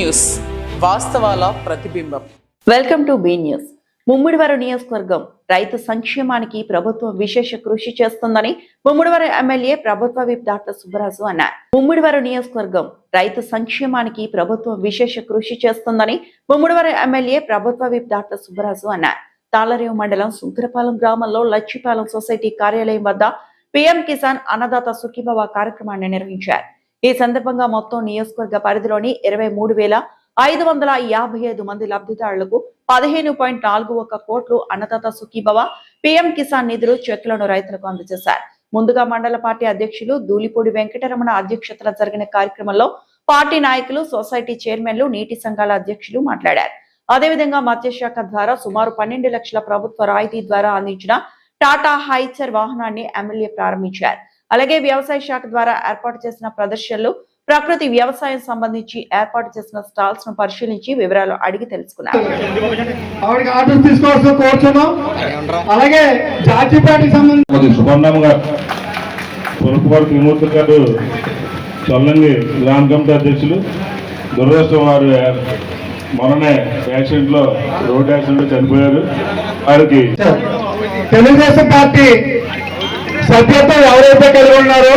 News, వాస్తవాల ప్రతిబింబం. Welcome to be news. Mummidivaram నియోజకవర్గం రైతు సంక్షేమానికి ప్రభుత్వం విశేష కృషి చేస్తుందని ముమ్మిడివరం ఎమ్మెల్యే ప్రభుత్వ విప్ డాక్టర్ సుబ్బరాజు అన్నారు. ముమ్మిడివరం నియోజకవర్గం రైతు సంక్షేమానికి ప్రభుత్వం విశేష కృషి చేస్తుందని ముమ్మిడివరం ఎమ్మెల్యే ప్రభుత్వ విప్ డాక్టర్ సుబ్బరాజు అన్నారు. తాళరేవు మండలం సుంకరపాలెం గ్రామంలో లచ్చిపాలెం సొసైటీ కార్యాలయం వద్ద పీఎం కిసాన్ అన్నదాత సుఖీభవ కార్యక్రమాన్ని నిర్వహించారు. ఈ సందర్భంగా మొత్తం నియోజకవర్గ పరిధిలోని 23,555 మంది లబ్ధిదారులకు 15.41 కోట్లు అన్నదాత సుఖీభవ పీఎం కిసాన్ నిధులు చెక్కులను రైతులకు అందజేశారు. ముందుగా మండల పార్టీ అధ్యక్షులు ధూళిపూడి వెంకటరమణ అధ్యక్షతన జరిగిన కార్యక్రమంలో పార్టీ నాయకులు, సొసైటీ చైర్మన్లు, నీటి సంఘాల అధ్యక్షులు మాట్లాడారు. అదేవిధంగా మత్స్యశాఖ ద్వారా సుమారు 12 లక్షల ప్రభుత్వ రాయితీ ద్వారా అందించిన టాటా హైచర్ వాహనాన్ని ఎమ్మెల్యే ప్రారంభించారు. అలాగే వ్యవసాయ శాఖ ద్వారా ఏర్పాటు చేసిన ప్రదర్శనలు, ప్రకృతి వ్యవసాయం సంబంధించి ఏర్పాటు చేసిన స్టాల్స్ ను పరిశీలించి వివరాలు అడిగి తెలుసుకున్నారు. అలాగే జాతీయపార్టీకి సంబంధించి చల్లంగి గ్రామ కమిటీ అధ్యక్షులు దురదృష్టం వారు మొన్ననే యాక్సిడెంట్ లో రోడ్ యాక్సిడెంట్ లో చనిపోయారు. వారికి తెలుగుదేశం పార్టీ సభ్యత్వం ఎవరైతే కలిగి ఉన్నారో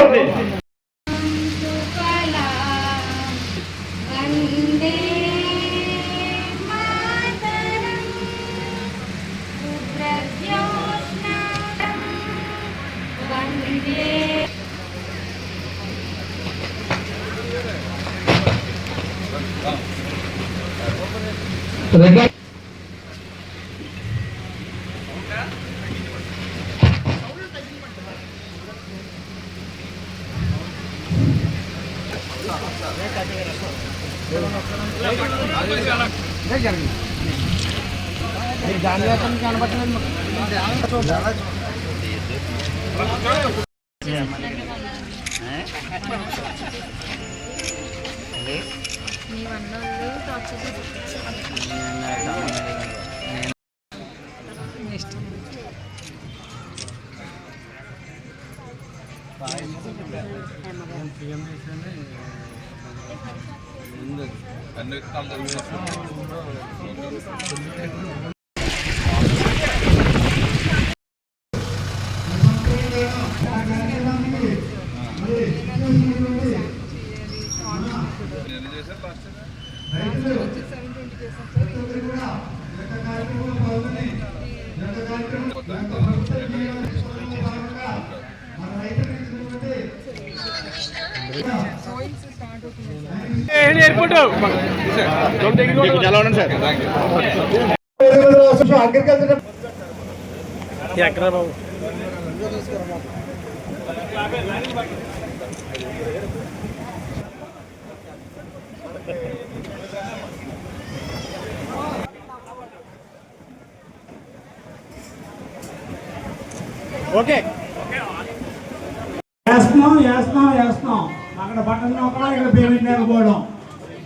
ఓకే వేస్తున్నాం అక్కడ బట్టలు నొక్కడం, ఇక్కడ పేమెంట్ లేకపోవడం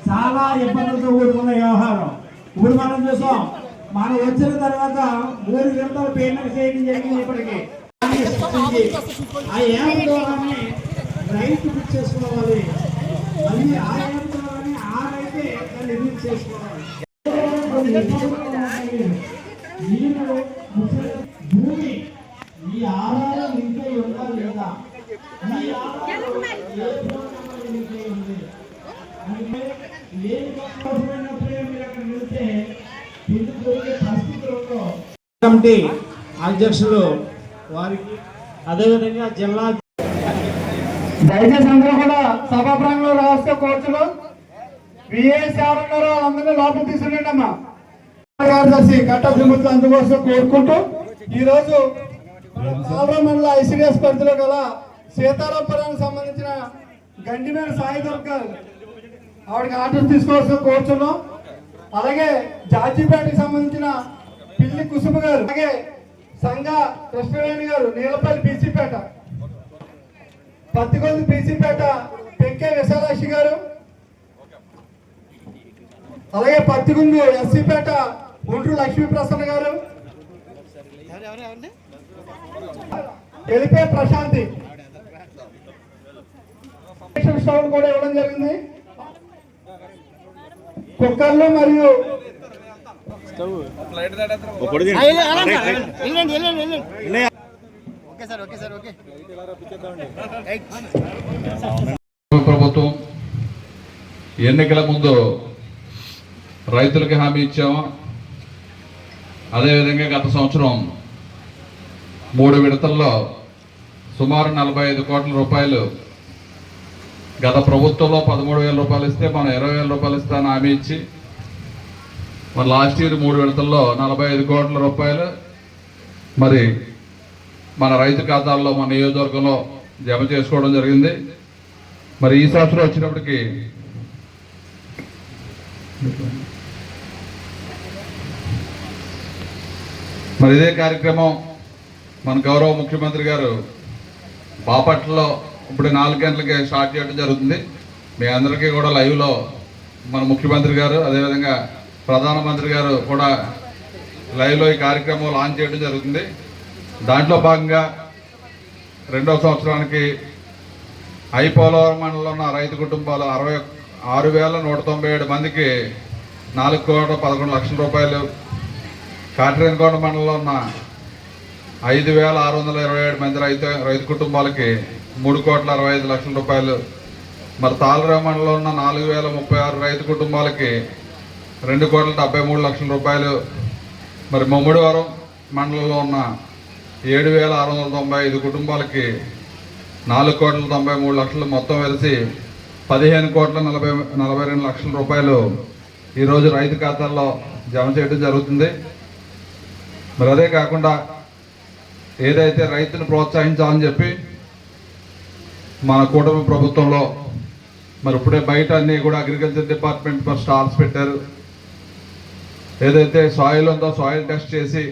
చాలా ఇబ్బందులతో కూడుకున్న వ్యవహారం. ఇప్పుడు మనం చూసాం, మనం వచ్చిన తర్వాత 3 గంటలు పేమెంట్ చేయడం జరిగింది. ఇప్పటికీ ఆ యాప్ ద్వారానే రైతు బుక్ చేసుకోవాలి, మళ్ళీ ఆ యాప్ ద్వారానే ఆ రైతే దాన్ని రిలీజ్ చేసుకోవాలి. భూమి ఈ ఆధారం ఇంకే ఉందా లేదా, ఈ ఆధారం కమిటీ అధ్యక్షులు వారికి, అదేవిధంగా జిల్లా దయచేసి అందరూ కూడా సభా ప్రాంగణంలో రాష్ట్ర కోర్టులు విఏఎస్ ఎవరున్నారో అందరినీ లోపల తీసుకురండి అమ్మా. కార్యదర్శి కట్ట శ్రీమతులు అందుకోసం కోరుకుంటూ ఈరోజు తాళరేవు మండల ఐసిడిఎస్ పరిధిలో గల సీతారాంపురానికి సంబంధించిన గండిమేర సాయి దుర్గ ఆవిడకి ఆర్డర్ తీసుకోవాల్సిన కోరుచున్నాం. అలాగే జాతీయపార్టీకి సంబంధించిన పిల్లి కుసుమ గారు, అలాగే సంఘ కృష్ణవేణి గారు నీలపల్లి బీసీపేట, పత్తికొంది బీసీపేట పెంకే విశాలాక్షి గారు, అలాగే పత్తికొంది ఎస్సీపేట గుంటూరు లక్ష్మీప్రసన్న గారు, ఎలిపే ప్రశాంతి కూడా ఇవ్వడం జరిగింది. కుక్కర్లు మరియు ప్రభుత్వం ఎన్నికల ముందు రైతులకి హామీ ఇచ్చాము. అదేవిధంగా గత సంవత్సరం 3 విడతల్లో సుమారు 45 కోట్ల రూపాయలు, గత ప్రభుత్వంలో 13,000 రూపాయలు ఇస్తే మనం 20,000 రూపాయలు ఇస్తానని హామీ ఇచ్చి మరి లాస్ట్ ఇయర్ 3 విడతల్లో 45 కోట్ల రూపాయలు మరి మన రైతు ఖాతాల్లో మన నియోజకవర్గంలో జమ చేసుకోవడం జరిగింది. మరి ఈ సంవత్సరం వచ్చినప్పటికీ మరి ఇదే కార్యక్రమం మన గౌరవ ముఖ్యమంత్రి గారు బాపట్లలో ఇప్పుడు 4 గంటలకి స్టార్ట్ చేయడం జరుగుతుంది. మీ అందరికీ కూడా లైవ్లో మన ముఖ్యమంత్రి గారు అదేవిధంగా ప్రధానమంత్రి గారు కూడా లైవ్లో ఈ కార్యక్రమం లాంచ్ చేయడం జరుగుతుంది. దాంట్లో భాగంగా 2వ సంవత్సరానికి ఐపోలవరం మండలంలో ఉన్న రైతు కుటుంబాలు 66,197 మందికి 4,11,00,000 రూపాయలు, కాట్రేనికోట మండలంలో ఉన్న 5,627 మంది రైతు కుటుంబాలకి 3,65,00,000 రూపాయలు, మరి తాళరావు మండలంలో ఉన్న 4,036 రైతు కుటుంబాలకి 2,73,00,000 రూపాయలు, మరి ముమ్మడివరం మండలంలో ఉన్న 7,695 కుటుంబాలకి 4,93,00,000 మొత్తం కలిసి 15,42,00,000 రూపాయలు ఈరోజు రైతు ఖాతాల్లో జమ చేయడం జరుగుతుంది. మరి అదే కాకుండా ఏదైతే రైతును ప్రోత్సహించాలని చెప్పి మన కూటమి ప్రభుత్వంలో మరి ఇప్పుడే బయట అన్నీ కూడా అగ్రికల్చర్ డిపార్ట్మెంట్ ఫర్ స్టాల్స్ పెట్టారు. ఏదైతే సాయిల్ ఉందో సాయిల్ టెస్ట్ చేసి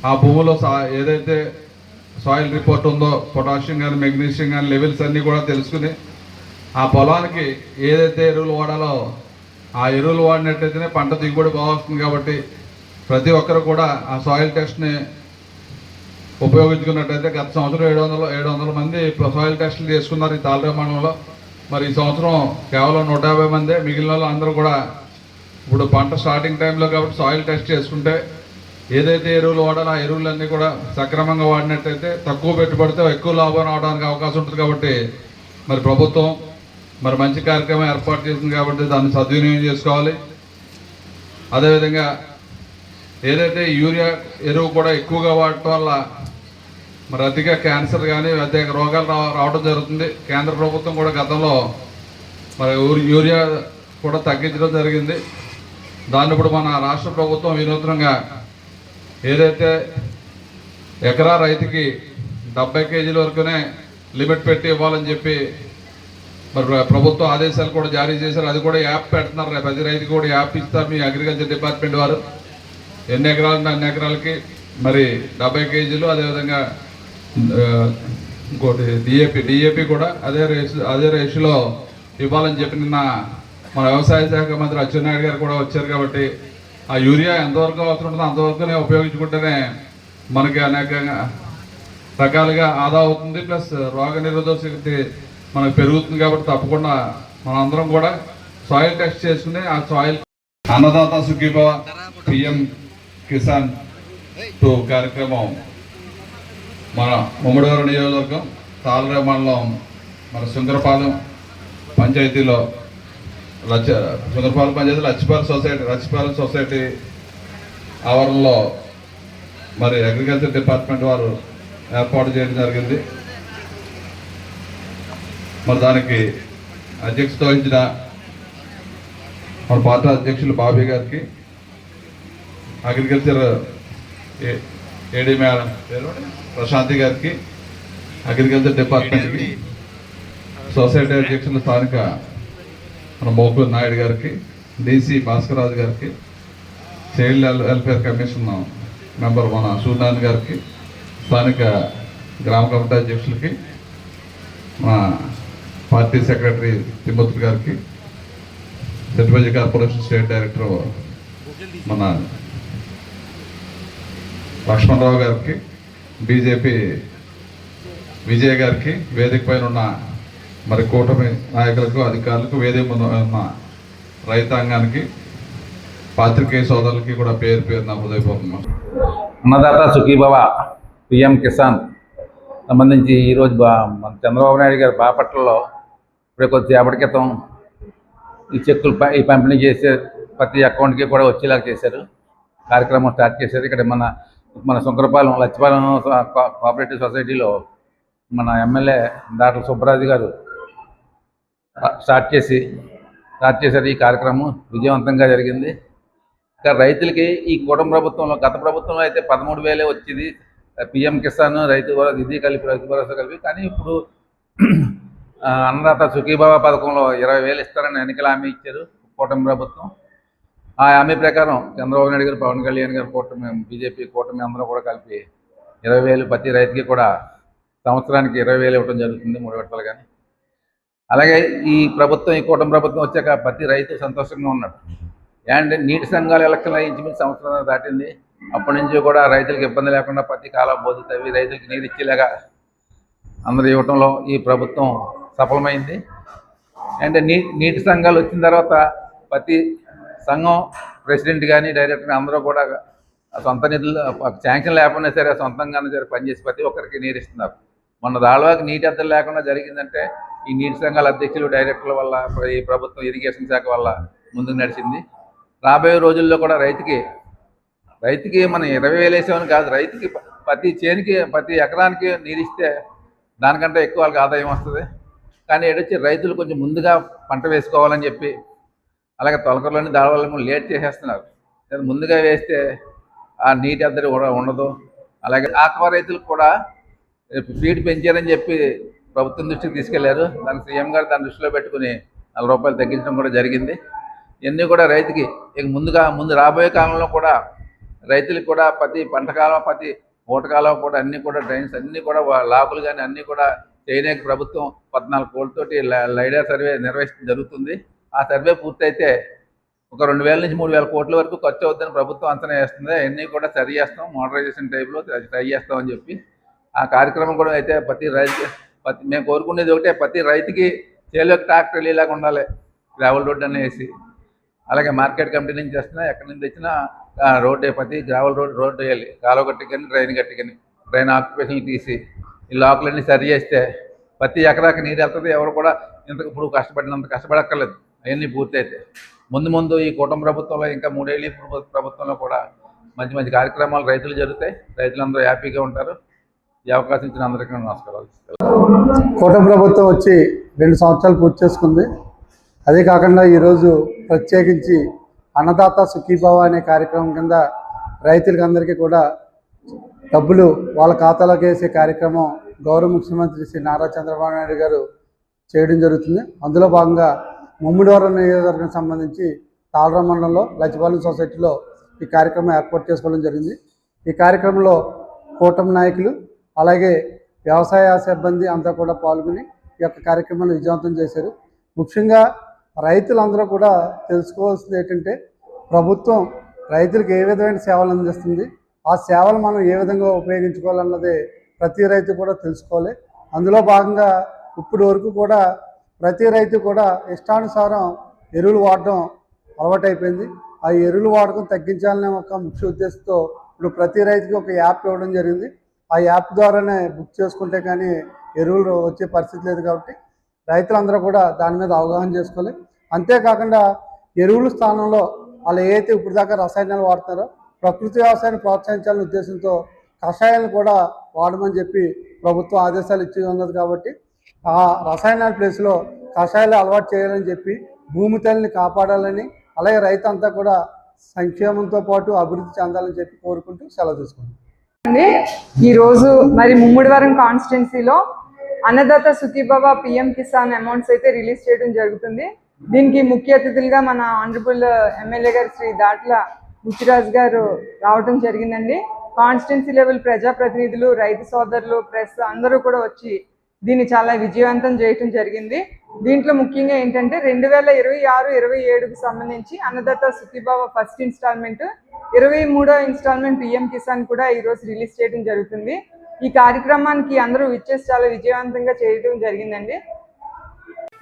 ఆ భూమిలో ఏదైతే సాయిల్ రిపోర్ట్ ఉందో పొటాషియం కానీ మెగ్నీషియం కానీ లెవెల్స్ అన్నీ కూడా తెలుసుకుని ఆ పొలానికి ఏదైతే ఎరువులు వాడాలో ఆ ఎరువులు వాడినట్టయితేనే పంట దిగుబడి బాగుంటుంది. కాబట్టి ప్రతి ఒక్కరు కూడా ఆ సాయిల్ టెస్ట్ని ఉపయోగించుకున్నట్టయితే గత సంవత్సరం 700 మంది సాయిల్ టెస్టులు చేసుకున్నారు ఈ తాళరేవు మండలంలో. మరి ఈ సంవత్సరం కేవలం 150 మందే, మిగిలిన వాళ్ళు అందరూ కూడా ఇప్పుడు పంట స్టార్టింగ్ టైంలో కాబట్టి సాయిల్ టెస్ట్ చేసుకుంటే ఏదైతే ఎరువులు వాడాలో ఆ ఎరువులన్నీ కూడా సక్రమంగా వాడినట్టయితే తక్కువ పెట్టుబడితో ఎక్కువ లాభం రావడానికి అవకాశం ఉంటుంది. కాబట్టి మరి ప్రభుత్వం మరి మంచి కార్యక్రమం ఏర్పాటు చేసింది కాబట్టి దాన్ని సద్వినియోగం చేసుకోవాలి. అదేవిధంగా ఏదైతే యూరియా ఎరువు కూడా ఎక్కువగా వాడటం వల్ల మరి అతిగా క్యాన్సర్ కానీ అధిక రోగాలు రావడం జరుగుతుంది. కేంద్ర ప్రభుత్వం కూడా గతంలో మరి యూరియా కూడా తగ్గించడం జరిగింది. దాన్ని ఇప్పుడు మన రాష్ట్ర ప్రభుత్వం వినూత్నంగా ఏదైతే ఎకరా రైతుకి 70 కేజీల వరకునే లిమిట్ పెట్టి ఇవ్వాలని చెప్పి మరి ప్రభుత్వ ఆదేశాలు కూడా జారీ చేశారు. అది కూడా యాప్ పెడుతున్నారు. ప్రతి రైతుకి కూడా యాప్ ఇస్తారు మీ అగ్రికల్చర్ డిపార్ట్మెంట్ వారు. ఎన్ని ఎకరాలు అన్ని ఎకరాలకి మరి 70 కేజీలు, అదేవిధంగా ఇంకోటి డిఏపి కూడా అదే రేషియోలో ఇవ్వాలని చెప్పి నిన్న మన వ్యవసాయ శాఖ మంత్రి అచ్చెన్నాయుడు గారు కూడా వచ్చారు. కాబట్టి ఆ యూరియా ఎంతవరకు అవసరం ఉంటుందో అంతవరకునే ఉపయోగించుకుంటేనే మనకి అనేక రకాలుగా ఆదా అవుతుంది. ప్లస్ రోగ నిరోధక శక్తి మనకు పెరుగుతుంది. కాబట్టి తప్పకుండా మనందరం కూడా సాయిల్ టెస్ట్ చేసుకుని ఆ సాయిల్ అన్నదాత సుఖీభవ పిఎం కిసాన్ 2 కార్యక్రమం మన ముమ్మడివరం నియోజకవర్గం తాళరేవు మండలం మన సుందరపాలెం పంచాయతీలో సుందరపాలెం పంచాయతీ లచ్చిపాలెం సొసైటీ ఆవరణలో మరి అగ్రికల్చర్ డిపార్ట్మెంట్ వారు ఏర్పాటు చేయడం జరిగింది. మరి దానికి అధ్యక్షత వహించిన మన పార్టీ అధ్యక్షులు బాబీ గారికి, అగ్రికల్చర్ ఏడీ మేడం ప్రశాంతి గారికి, అగ్రికల్చర్ డిపార్ట్మెంట్కి, సొసైటీ అధ్యక్షులు స్థానిక మన మోకూర్ నాయుడు గారికి, డీసీ భాస్కరరాజు గారికి, చైల్డ్ వెల్ఫేర్ కమిషన్ మెంబర్ మన సూర్యనారాయణ గారికి, స్థానిక గ్రామ కమిటీ అధ్యక్షులకి, మన పార్టీ సెక్రటరీ తిమ్మతులు గారికి, సెంట్రల్ కార్పొరేషన్ స్టేట్ డైరెక్టర్ మన లక్ష్మణరావు గారికి, బీజేపీ విజయ్ గారికి, వేదిక పైన ఉన్న మరి కూటమి నాయకులకు, అధికారులకు, వేదిక ఉన్న రైతాంగానికి పాత్రికేయ సోదరులకి కూడా పేరు పేరు నా హృదయపూర్వకం. అన్నదాత సుఖీభవ పిఎం కిసాన్ సంబంధించి ఈరోజు మన చంద్రబాబు నాయుడు గారు బాపట్లలో ఇప్పుడు కొద్దిసేపటి క్రితం ఈ చెక్కులు ఈ పంపిణీ చేసే ప్రతి అకౌంట్కి కూడా వచ్చేలాగా చేశారు. కార్యక్రమం స్టార్ట్ చేశారు. ఇక్కడ మన శంకరపాలెం లచ్చిపాలెం కోఆపరేటివ్ సొసైటీలో మన ఎమ్మెల్యే డాక్టర్ సుబ్బరాజు గారు స్టార్ట్ చేశారు. ఈ కార్యక్రమం విజయవంతంగా జరిగింది. ఇంకా రైతులకి ఈ కూటమి ప్రభుత్వంలో, గత ప్రభుత్వంలో అయితే 13,000 వచ్చేది పిఎం కిసాన్ రైతు ఇది కలిపి రైతు భరోసా కలిపి. కానీ ఇప్పుడు అన్నదాత సుఖీభావ పథకంలో 20,000 ఇస్తారని ఎన్నికల హామీ ఇచ్చారు కూటమి ప్రభుత్వం. ఆ హామీ ప్రకారం చంద్రబాబు నాయుడు గారు, పవన్ కళ్యాణ్ గారు, కూటమి బీజేపీ కూటమి అందరూ కూడా కలిపి 20,000 ప్రతి రైతుకి కూడా సంవత్సరానికి 20,000 ఇవ్వడం జరుగుతుంది, 3 విడతలు. కానీ అలాగే ఈ కూటమి ప్రభుత్వం వచ్చాక ప్రతి రైతు సంతోషంగా ఉన్నాడు. అండ్ నీటి సంఘాల ఎలక్షన్లు ఇంచుమించు సంవత్సరం దాటింది. అప్పటి నుంచి కూడా రైతులకు ఇబ్బంది లేకుండా ప్రతి కాలం బోధి తవ్వి రైతులకు నీరు ఇచ్చేలాగా అందరూ ఇవ్వటంలో ఈ ప్రభుత్వం సఫలమైంది. అండ్ నీటి సంఘాలు వచ్చిన తర్వాత ప్రతి సంఘం ప్రెసిడెంట్ కానీ డైరెక్టర్ కానీ అందరూ కూడా సొంత నిధులు శాంక్షన్ లేకపోయినా సరే సొంతంగానే సరే పనిచేసి ప్రతి ఒక్కరికి నీరు ఇస్తున్నారు. మొన్న దాళవాకి నీటి అద్దెలు లేకుండా జరిగిందంటే ఈ నీటి సంఘాల అధ్యక్షులు, డైరెక్టర్ల వల్ల, ఈ ప్రభుత్వం ఇరిగేషన్ శాఖ వల్ల ముందుకు నడిచింది. రాబోయే రోజుల్లో కూడా రైతుకి మనం 20,000 వేసామని కాదు, రైతుకి ప్రతి చేనికి ప్రతి ఎకరానికి నీరు ఇస్తే దానికంటే ఎక్కువ వాళ్ళకి ఆదాయం వస్తుంది. కానీ ఏడొచ్చి రైతులు కొంచెం ముందుగా పంట వేసుకోవాలని చెప్పి, అలాగే తొలకరలోని దాళవాళ్ళని లేట్ చేసేస్తున్నారు. ముందుగా వేస్తే ఆ నీటి అద్దడి ఉండదు. అలాగే ఆక్వా రైతులకు కూడా ఫీడ్ పెంచారని చెప్పి ప్రభుత్వం దృష్టికి తీసుకెళ్లారు. దానికి సీఎం గారు దాన్ని దృష్టిలో పెట్టుకుని 4 రూపాయలు తగ్గించడం కూడా జరిగింది. ఇవన్నీ కూడా రైతుకి ముందు రాబోయే కాలంలో కూడా రైతులకు కూడా ప్రతి పంట కాలం, ప్రతి పూటకాలం కూడా అన్నీ కూడా డ్రైన్స్ అన్నీ కూడా లాకులు కానీ అన్నీ కూడా చేయడానికి ప్రభుత్వం 14 కోట్లతోటి లైడర్ సర్వే నిర్వహించడం జరుగుతుంది. ఆ సర్వే పూర్తయితే ఒక 2,000 నుంచి 3,000 కోట్ల వరకు ఖర్చు అవుతుందని ప్రభుత్వం అంచనా వేస్తుంది. అన్నీ కూడా సరి చేస్తాం, మోడరైజేషన్ టైప్లో ట్రై చేస్తామని చెప్పి ఆ కార్యక్రమం కూడా అయితే మేము కోరుకునేది ఒకటే, ప్రతి రైతుకి చేలోకి ట్రాక్టర్ వెళ్ళేలాగా ఉండాలి, గ్రావెల్ రోడ్డు అని వేసి. అలాగే మార్కెట్ కమిటీ నుంచి వస్తున్నా ఎక్కడి నుంచి తెచ్చినా రోడ్డు ప్రతి గ్రావెల్ రోడ్డు వేయాలి, కాలువ గట్టి కానీ డ్రైన్ ఆక్యుపేషన్ తీసి ఈ లాకులన్నీ సరి చేస్తే ప్రతి ఎకరాకి నీరు వెళ్తుంది. ఎవరు కూడా ఇప్పుడు కష్టపడినంత కష్టపడక్కర్లేదు. అవన్నీ పూర్తయితే ముందు ఈ కూటమి ప్రభుత్వంలో ఇంకా 3 ఏళ్ళు ప్రభుత్వంలో కూడా మంచి కార్యక్రమాలు రైతులు జరుగుతాయి. రైతులందరూ హ్యాపీగా ఉంటారు. ఈ అవకాశం ఇచ్చిన అందరికీ నమస్కారాలు. కూటమి ప్రభుత్వం వచ్చి 2 సంవత్సరాలు పూర్తి చేసుకుంది. అదే కాకుండా ఈరోజు ప్రత్యేకించి అన్నదాత సుఖీభావ అనే కార్యక్రమం కింద రైతులకి అందరికీ కూడా డబ్బులు వాళ్ళ ఖాతాలోకి వేసే కార్యక్రమం గౌరవ ముఖ్యమంత్రి శ్రీ నారా చంద్రబాబు నాయుడు గారు చేయడం జరుగుతుంది. అందులో భాగంగా ముమ్మిడివరం నియోజకవర్గం సంబంధించి తాళరాం మండలంలో లచ్చిపాలెం సొసైటీలో ఈ కార్యక్రమం ఏర్పాటు చేసుకోవడం జరిగింది. ఈ కార్యక్రమంలో కూటమి నాయకులు అలాగే వ్యవసాయ సిబ్బంది అంతా కూడా పాల్గొని ఈ యొక్క కార్యక్రమాన్ని విజయవంతం చేశారు. ముఖ్యంగా రైతులందరూ కూడా తెలుసుకోవాల్సింది ఏంటంటే ప్రభుత్వం రైతులకు ఏ విధమైన సేవలు అందిస్తుంది, ఆ సేవలు మనం ఏ విధంగా ఉపయోగించుకోవాలన్నది ప్రతి రైతు కూడా తెలుసుకోవాలి. అందులో భాగంగా ఇప్పటి వరకు కూడా ప్రతి రైతు కూడా ఇష్టానుసారం ఎరువులు వాడడం అలవాటైపోయింది. ఆ ఎరువులు వాడకం తగ్గించాలనే ఒక ముఖ్య ఉద్దేశంతో ఇప్పుడు ప్రతి రైతుకి ఒక యాప్ ఇవ్వడం జరిగింది. ఆ యాప్ ద్వారానే బుక్ చేసుకుంటే కానీ ఎరువులు వచ్చే పరిస్థితి లేదు. కాబట్టి రైతులందరూ కూడా దాని మీద అవగాహన చేసుకోవాలి. అంతేకాకుండా ఎరువుల స్థానంలో వాళ్ళు ఏదైతే ఇప్పుడు దాకా రసాయనాలు వాడుతున్నారో ప్రకృతి వ్యవసాయాన్ని ప్రోత్సహించాలనే ఉద్దేశంతో కషాయాలను కూడా వాడమని చెప్పి ప్రభుత్వం ఆదేశాలు ఇచ్చి ఉన్నది. కాబట్టి ఆ రసాయనాల ప్లేస్లో కషాయాలు అలవాటు చేయాలని చెప్పి భూమి తల్లిని కాపాడాలని, అలాగే రైతు అంతా కూడా సంక్షేమంతో పాటు అభివృద్ధి చెందాలని చెప్పి కోరుకుంటూ సెలవు తీసుకుంటాం. ఈరోజు మరి ముమ్మిడివరం కాన్స్టిట్యున్సీలో అన్నదాత సుఖీభవ పిఎం కిసాన్ అమౌంట్స్ అయితే రిలీజ్ చేయడం జరుగుతుంది. దీనికి ముఖ్య అతిథులుగా మన ఆనరబుల్ ఎమ్మెల్యే గారు శ్రీ దాట్ల బుచ్చిరాజు గారు రావడం జరిగిందండి. కాన్స్టిట్యున్సీ లెవెల్ ప్రజాప్రతినిధులు, రైతు సోదరులు, ప్రెస్ అందరూ కూడా వచ్చి దీన్ని చాలా విజయవంతం చేయటం జరిగింది. దీంట్లో ముఖ్యంగా ఏంటంటే 2026-27కు సంబంధించి అన్నదాత సుఖీభవ ఫస్ట్ ఇన్స్టాల్మెంట్, 23వ ఇన్స్టాల్మెంట్ పిఎం కిసాన్ కూడా ఈరోజు రిలీజ్ చేయడం జరుగుతుంది. ఈ కార్యక్రమానికి అందరూ విచ్చేసి చాలా విజయవంతంగా చేయడం జరిగిందండి.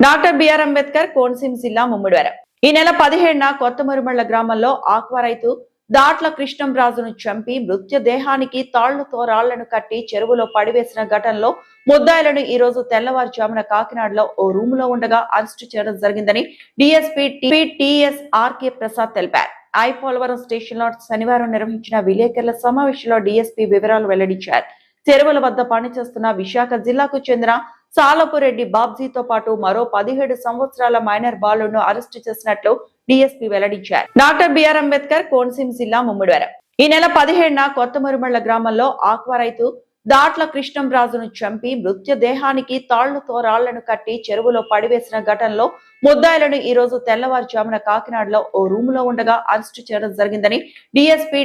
డాక్టర్ బిఆర్ అంబేద్కర్ కోనసీమ జిల్లా ముమ్మిడివరం ఈ నెల 17న కొత్త మురుమళ్ల గ్రామంలో ఆక్వా రైతు దాట్ల కృష్ణంరాజును చంపి మృతదేహానికి తాళ్లతో రాళ్లను కట్టి చెరువులో పడివేసిన ఘటనలో ముద్దాయిలను ఈ రోజు తెల్లవారుజామున కాకినాడలో ఓ రూమ్ లో ఉండగా అరెస్టు చేయడం జరిగిందని డీఎస్పీ టిఎస్ ఆర్కే ప్రసాద్ తెలిపారు. ఐపోలవరం స్టేషన్ లో శనివారం నిర్వహించిన విలేకరుల సమావేశంలో డీఎస్పీ వివరాలు వెల్లడించారు. చెరువుల వద్ద పనిచేస్తున్న విశాఖ జిల్లాకు చెందిన సాలపురెడ్డి బాబ్జీతో పాటు మరో 17 సంవత్సరాల మైనర్ బాలును అరెస్టు చేసినట్లు డీఎస్పీ వెల్లడించారు. డాక్టర్ బిఆర్ అంబేద్కర్ కోనసీమ జిల్లా ముమ్మిడివరం. ఈ నెల 17న కొత్త మురుమళ్ల గ్రామంలో ఆక్వా రైతు దాట్ల కృష్ణంరాజును చంపి మృతదేహానికి తాళ్లతో రాళ్లను కట్టి చెరువులో పడివేసిన ఘటనలో ముద్దాయిలను ఈ రోజు తెల్లవారుజామున కాకినాడలో ఓ రూమ్ లో ఉండగా అరెస్టు చేయడం జరిగిందని డీఎస్పీ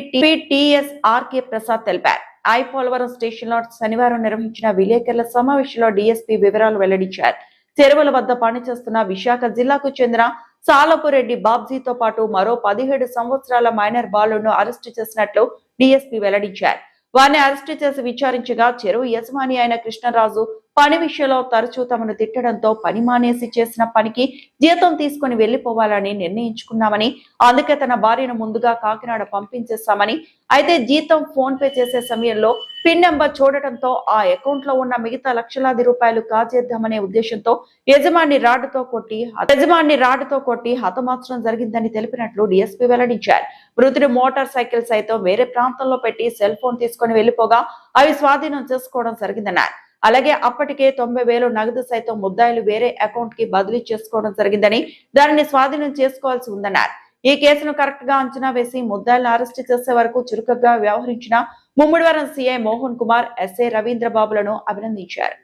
టిఎస్ ఆర్కే ప్రసాద్ తెలిపారు. ఐపోలవరం స్టేషన్ లో శనివారం నిర్వహించిన విలేకరుల సమావేశంలో డీఎస్పీ వివరాలు వెల్లడించారు. చెరువుల వద్ద పనిచేస్తున్న విశాఖ జిల్లాకు చెందిన సాలపురెడ్డి బాబ్జీతో పాటు మరో 17 సంవత్సరాల మైనర్ బాలును అరెస్టు చేసినట్లు డీఎస్పీ వెల్లడించారు. వారిని అరెస్టు చేసి విచారించగా చెరువు యజమాని అయిన కృష్ణరాజు పని విషయంలో తరచూ తమను తిట్టడంతో పని మానేసి చేసిన పనికి జీతం తీసుకుని వెళ్లిపోవాలని నిర్ణయించుకున్నామని, అందుకే తన భార్యను ముందుగా కాకినాడ పంపించేశామని, అయితే జీతం ఫోన్ పే చేసే సమయంలో పిన్ నెంబర్ చూడటంతో ఆ అకౌంట్ లో ఉన్న మిగతా లక్షలాది రూపాయలు కాజేద్దామనే ఉద్దేశంతో యజమాని రాడ్డుతో కొట్టి హతమార్చడం జరిగిందని తెలిపినట్లు డీఎస్పీ వెల్లడించారు. మృతుడి మోటార్ సైకిల్ సైతం వేరే ప్రాంతంలో పెట్టి సెల్ ఫోన్ తీసుకుని వెళ్లిపోగా అవి స్వాధీనం చేసుకోవడం జరిగిందన్నారు. అలాగే అప్పటికే 90,000 నగదు సైతం ముద్దాయిలు వేరే అకౌంట్ కి బదిలీ చేసుకోవడం జరిగిందని, దానిని స్వాధీనం చేసుకోవాల్సి ఉందన్నారు. ఈ కేసును కరెక్ట్ గా అంచనా వేసి ముద్దాయిలను అరెస్టు చేసే వరకు చురుకుగా వ్యవహరించిన ముమ్మిడివరం సీఐ మోహన్ కుమార్, ఎస్ఐ రవీంద్ర బాబులను అభినందించారు.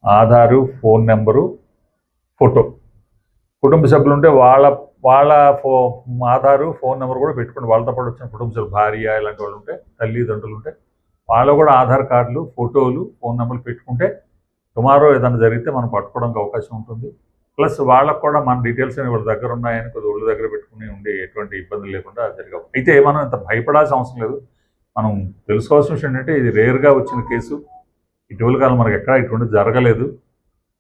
ఆధారు, ఫోన్ నెంబరు, ఫోటో, కుటుంబ సభ్యులు ఉంటే వాళ్ళ ఆధారు, ఫోన్ నెంబర్ కూడా పెట్టుకుని వాళ్ళతో పాటు వచ్చిన కుటుంబ సభ్యులు, భార్య ఇలాంటి వాళ్ళు ఉంటే, తల్లిదండ్రులు ఉంటే వాళ్ళు కూడా ఆధార్ కార్డులు, ఫోటోలు, ఫోన్ నెంబర్లు పెట్టుకుంటే టుమారో ఏదైనా జరిగితే మనం పట్టుకోవడానికి అవకాశం ఉంటుంది. ప్లస్ వాళ్ళకు కూడా మన డీటెయిల్స్ అని వాళ్ళ దగ్గర ఉన్నాయని కొద్దిగా ఒళ్ళు దగ్గర పెట్టుకుని ఉండే ఎటువంటి ఇబ్బంది లేకుండా జరగవు. అయితే మనం ఇంత భయపడాల్సిన అవసరం లేదు. మనం తెలుసుకోవాల్సిన విషయం ఏంటంటే ఇది రేర్గా వచ్చిన కేసు. ఇటీవల కాలం మనకు ఎక్కడ ఇటువంటి జరగలేదు.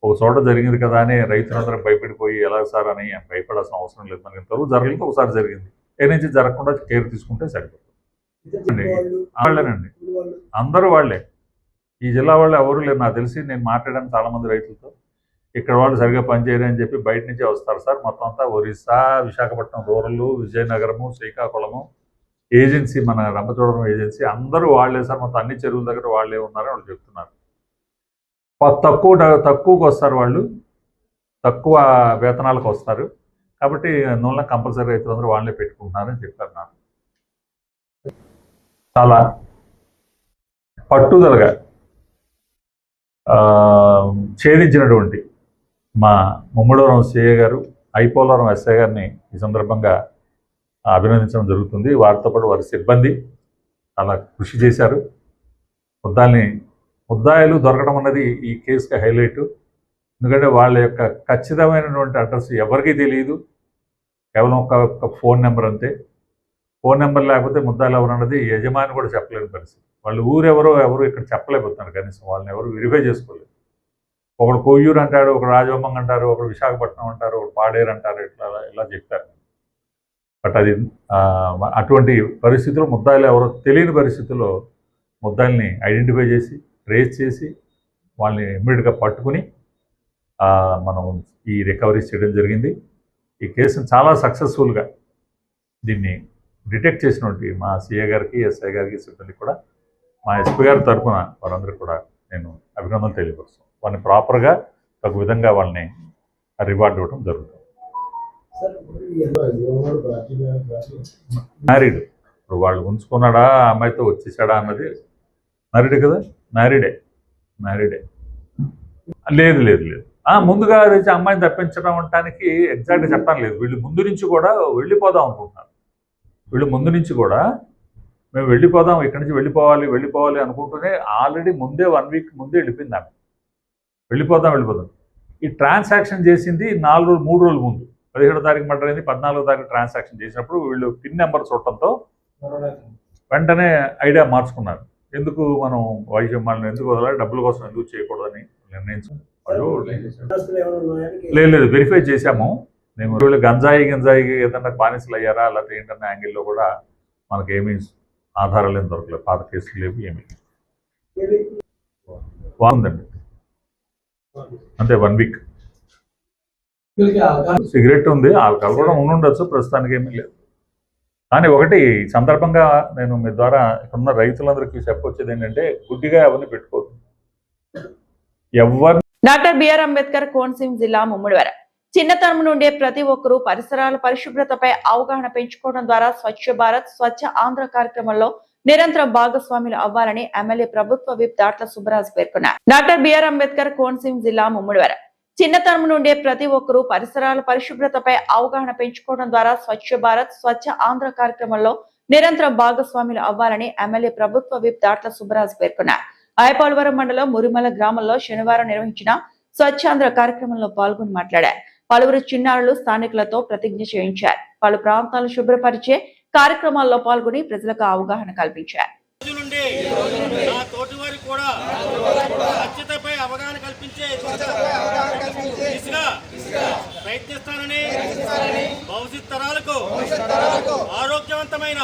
ఒక చోట జరిగింది కదా అని రైతులందరూ భయపడిపోయి ఎలా సార్ అని భయపడాల్సిన అవసరం లేదు. మనకి ఇంతవరకు జరగలేదు, ఒకసారి జరిగింది. ఏ నుంచి జరగకుండా కేర్ తీసుకుంటే సరిపోతుంది. వాళ్ళేనండి, అందరూ వాళ్ళే. ఈ జిల్లా వాళ్ళు ఎవరు లేరు నాకు తెలిసి. నేను మాట్లాడాను చాలామంది రైతులతో. ఇక్కడ వాళ్ళు సరిగా పనిచేయరు అని చెప్పి బయట నుంచే వస్తారు సార్. మొత్తం అంతా ఒరిస్సా, విశాఖపట్నం రూరల్, విజయనగరము, శ్రీకాకుళము ఏజెన్సీ, మన రంపచోడవరం ఏజెన్సీ అందరూ వాళ్ళే సార్. మొత్తం అన్ని చెరువుల దగ్గర వాళ్ళే ఉన్నారని వాళ్ళు చెప్తున్నారు. తక్కువకు వస్తారు వాళ్ళు, తక్కువ వేతనాలకు వస్తారు. కాబట్టి అందువల్ల కంపల్సరీ రైతులందరూ వాళ్ళే పెట్టుకుంటున్నారని చెప్పారు నాకు. చాలా పట్టుదలగా ఛేదించినటువంటి మా ముమ్మడివరం సిఐ గారు, ఐపోలవరం ఎస్ఐ గారిని ఈ సందర్భంగా అభినందించడం జరుగుతుంది. వారితో పాటు వారి సిబ్బంది చాలా కృషి చేశారు. ముద్దాయిలు దొరకడం అన్నది ఈ కేసుకి హైలైట్. ఎందుకంటే వాళ్ళ యొక్క ఖచ్చితమైనటువంటి అడ్రస్ ఎవరికీ తెలియదు. కేవలం ఒక ఫోన్ నెంబర్ అంతే. ఫోన్ నెంబర్ లేకపోతే ముద్దాయిలు ఎవరు అన్నది యజమాని కూడా చెప్పలేని పరిస్థితి. వాళ్ళు ఎవరు ఇక్కడ చెప్పలేకపోతున్నారు. కనీసం వాళ్ళని ఎవరు వెరిఫై చేసుకోలేదు. ఒకడు కొయ్యూరు అంటాడు, ఒకడు రాజవమ్మంగా అంటారు, ఒకడు విశాఖపట్నం అంటారు, ఒకడు పాడేరు అంటారు, ఇలా చెప్తారు. బట్ అది అటువంటి పరిస్థితుల్లో ముద్దాయిలు ఎవరో తెలియని పరిస్థితుల్లో ముద్దాయిల్ని ఐడెంటిఫై చేసి, ట్రేస్ చేసి, వాళ్ళని ఇమ్మీడియట్గా పట్టుకుని మనం ఈ రికవరీ చేయడం జరిగింది. ఈ కేసును చాలా సక్సెస్ఫుల్గా దీన్ని డిటెక్ట్ చేసినటువంటి మా సిఐ గారికి, ఎస్ఐ గారికి, సిబ్బంది కూడా, మా ఎస్పీ గారి తరఫున వారందరికీ కూడా నేను అభినందనలు తెలియపరుస్తాను. వాళ్ళని ప్రాపర్గా ఒక విధంగా వాళ్ళని రివార్డ్ ఇవ్వడం జరుగుతుంది. మ్యారీడ్, ఇప్పుడు వాళ్ళు ఉంచుకున్నాడా, అమ్మాయితో వచ్చేసాడా అన్నది మ్యారీడే కదా, మ్యారీడే. లేదు ముందుగా తెచ్చి అమ్మాయిని తప్పించడం అనడానికి ఎగ్జాక్ట్గా చెప్పడం లేదు. వీళ్ళు ముందు నుంచి కూడా వెళ్ళిపోదాం అనుకుంటున్నారు. మేము వెళ్ళిపోదాం, ఇక్కడి నుంచి వెళ్ళిపోవాలి అనుకుంటూనే ఆల్రెడీ ముందే 1 వీక్ ముందే వెళ్ళిపోయింది ఆమె. వెళ్ళిపోదాం. ఈ ట్రాన్సాక్షన్ చేసింది 3 రోజుల ముందు. 17వ తారీఖు మర్డర్ అయింది, 14వ తారీఖు ట్రాన్సాక్షన్ చేసినప్పుడు వీళ్ళు పిన్ నెంబర్ చూడటంతో వెంటనే ఐడియా మార్చుకున్నారు. ఎందుకు మనం వాళ్ళని ఎందుకు వదలాలి, డబ్బుల కోసం ఎందుకు చేయకూడదని నిర్ణయించుకున్నారు. లేదు వెరిఫై చేశాము. నేను వీళ్ళు గంజాయి ఏదన్నా బానిసలు అయ్యారా లేకపోతే ఏంటన్న యాంగిల్లో కూడా మనకేమీ ఆధారాలు ఏం దొరకలేదు. పాత కేసులు లేవు, ఏమీ బాగుందండి. అంతే 1 వీక్. సిగరెట్ ఉంది, ఆల్కహాల్ కూడా ఉండుండొచ్చు, ప్రస్తుతానికి ఏమీ లేదు. కానీ ఒకటి ఈ సందర్భంగా నేను మీ ద్వారా ఇక్కడున్న రైతులందరికీ చెప్పొచ్చేది ఏంటంటే గుడ్డిగా ఎవరిని పెట్టుకోవద్దు. ఎవరు డాక్టర్ బిఆర్ అంబేద్కర్ కోనసీమ జిల్లా ముమ్మడివరం. చిన్నతనం నుండే ప్రతి ఒక్కరూ పరిసరాల పరిశుభ్రతపై అవగాహన పెంచుకోవడం ద్వారా స్వచ్ఛ భారత్, స్వచ్ఛ ఆంధ్ర కార్యక్రమంలో నిరంతరం భాగస్వాములు అవ్వాలని ఎమ్మెల్యే ప్రభుత్వ విప్ దాట్ల సుబ్బరాజు పేర్కొన్నారు. డాక్టర్ బిఆర్ అంబేద్కర్ కోనసీమ జిల్లా ముమ్మడివరం. చిన్నతనం నుండే ప్రతి ఒక్కరూ పరిసరాల పరిశుభ్రతపై అవగాహన పెంచుకోవడం ద్వారా స్వచ్ఛ భారత్, స్వచ్ఛ ఆంధ్ర కార్యక్రమంలో నిరంతరం భాగస్వాములు అవ్వాలని ఎమ్మెల్యే ప్రభుత్వ విప్ దాట్ల సుబ్బరాజు పేర్కొన్నారు. ఆయపాలవరం మండలం మురిమల గ్రామంలో శనివారం నిర్వహించిన స్వచ్ఛాంధ్ర కార్యక్రమంలో పాల్గొని మాట్లాడారు. పలువురు చిన్నారులు స్థానికులతో ప్రతిజ్ఞ చేయించారు. పలు ప్రాంతాలు శుభ్రపరిచే కార్యక్రమాల్లో పాల్గొని ప్రజలకు అవగాహన కల్పించారు. అవగాహన కల్పించే ప్రయత్నిస్తానని భవిష్యత్ తరాలకు ఆరోగ్యవంతమైన,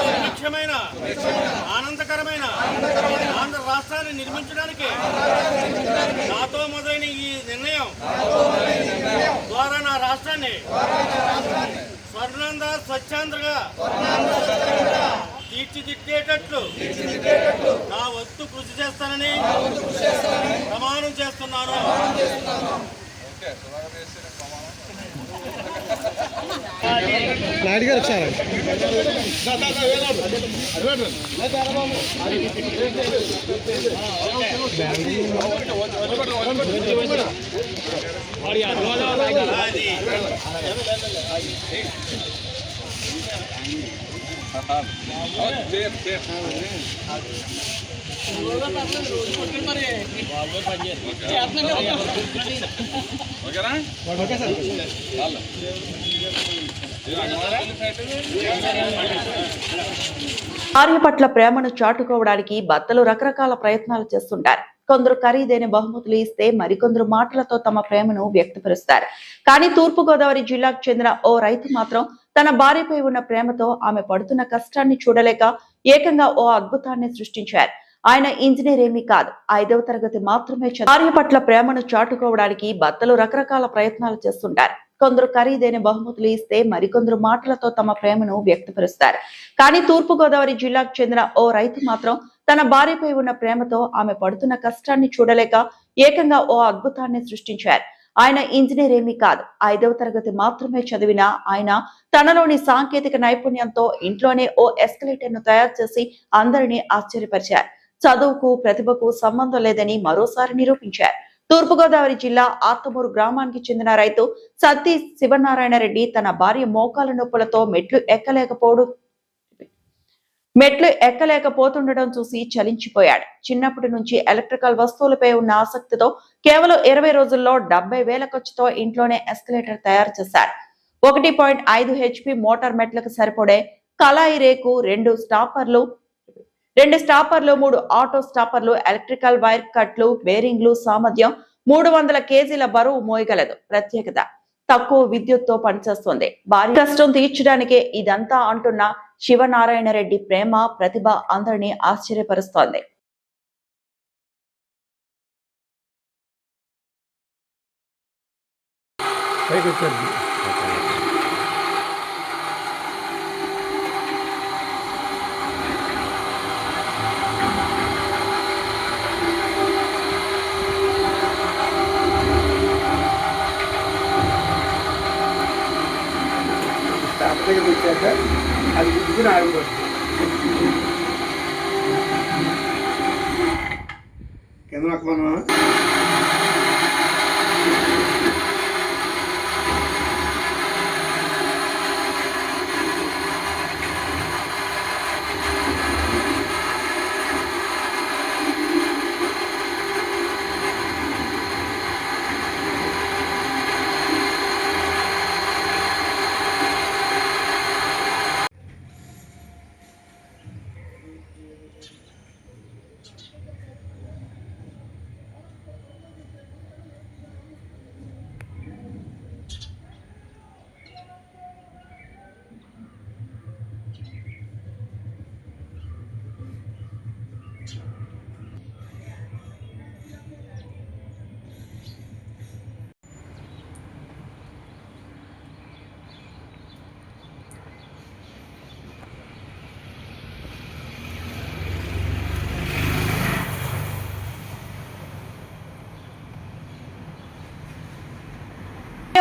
సురక్షమైన, ఆనందకరమైన ఆంధ్ర రాష్ట్రాన్ని నిర్మించడానికి నాతో మొదలైన ఈ నిర్ణయం ద్వారా నా రాష్ట్రాన్ని స్వర్ణాంధ్ర, స్వచ్ఛాంధ్రగా తీర్చిదిద్దేటట్లు నా వంతు కృషి చేస్తానని ప్రమాణం చేస్తున్నాను. భార్య పట్ల ప్రేమను చాటుకోవడానికి భర్తలు రకరకాల ప్రయత్నాలు చేస్తుంటారు. కొందరు ఖరీదైన బహుమతులు ఇస్తే మరికొందరు మాటలతో తమ ప్రేమను వ్యక్తపరుస్తారు. కానీ తూర్పుగోదావరి జిల్లాకు చెందిన ఓ రైతు మాత్రం తన భార్యపై ఉన్న ప్రేమతో ఆమె పడుతున్న కష్టాన్ని చూడలేక ఏకంగా ఓ అద్భుతాన్ని సృష్టించారు. ఆయన ఇంజనీర్ ఏమీ కాదు, 5వ తరగతి మాత్రమే చదివారు. భార్య పట్ల ప్రేమను చాటుకోవడానికి భర్తలు రకరకాల ప్రయత్నాలు చేస్తుంటారు. కొందరు ఖరీదైన బహుమతులు ఇస్తే మరికొందరు మాటలతో తమ ప్రేమను వ్యక్తపరుస్తారు. కానీ తూర్పుగోదావరి జిల్లాకు చెందిన ఓ రైతు మాత్రం తన భార్యపై ఉన్న ప్రేమతో ఆమె పడుతున్న కష్టాన్ని చూడలేక ఏకంగా ఓ అద్భుతాన్ని సృష్టించారు. ఆయన ఇంజనీర్ ఏమీ కాదు, 5వ తరగతి మాత్రమే చదివిన ఆయన తనలోని సాంకేతిక నైపుణ్యంతో ఇంట్లోనే ఓ ఎస్కలేటర్ ను తయారు చేసి అందరినీ ఆశ్చర్యపరిచారు. చదువుకు, ప్రతిభకు సంబంధం లేదని మరోసారి నిరూపించారు. తూర్పుగోదావరి జిల్లా ఆర్తమూరు గ్రామానికి చెందిన రైతు సత్తి శివనారాయణ రెడ్డి తన భార్య మోకాల నొప్పులతో మెట్లు ఎక్కలేకపోతుండడం చూసి చలించిపోయాడు. చిన్నప్పటి నుంచి ఎలక్ట్రికల్ వస్తువులపై ఉన్న ఆసక్తితో కేవలం 20 రోజుల్లో 70,000 ఖర్చుతో ఇంట్లోనే ఎస్కలేటర్ తయారు చేశారు. 1.5 HP మోటార్ మెట్లకు సరిపడే కళాయి రేకు, 2 స్టాపర్లు, 3 ఆటో స్టాపర్లు, ఎలక్ట్రికల్ వైర్ కట్లు, బేరింగ్లు, సామర్థ్యం 300 కేజీల బరువు మోయగలదు. ప్రత్యేకత తక్కువ విద్యుత్తో పనిచేస్తుంది. భారీ కష్టం తీర్చడానికే ఇదంతా అంటున్న శివనారాయణ రెడ్డి ప్రేమ, ప్రతిభ అందరినీ ఆశ్చర్యపరుస్తోంది. అది ఇది ఆగిపోతుంది. కింద నొక్కమన్నా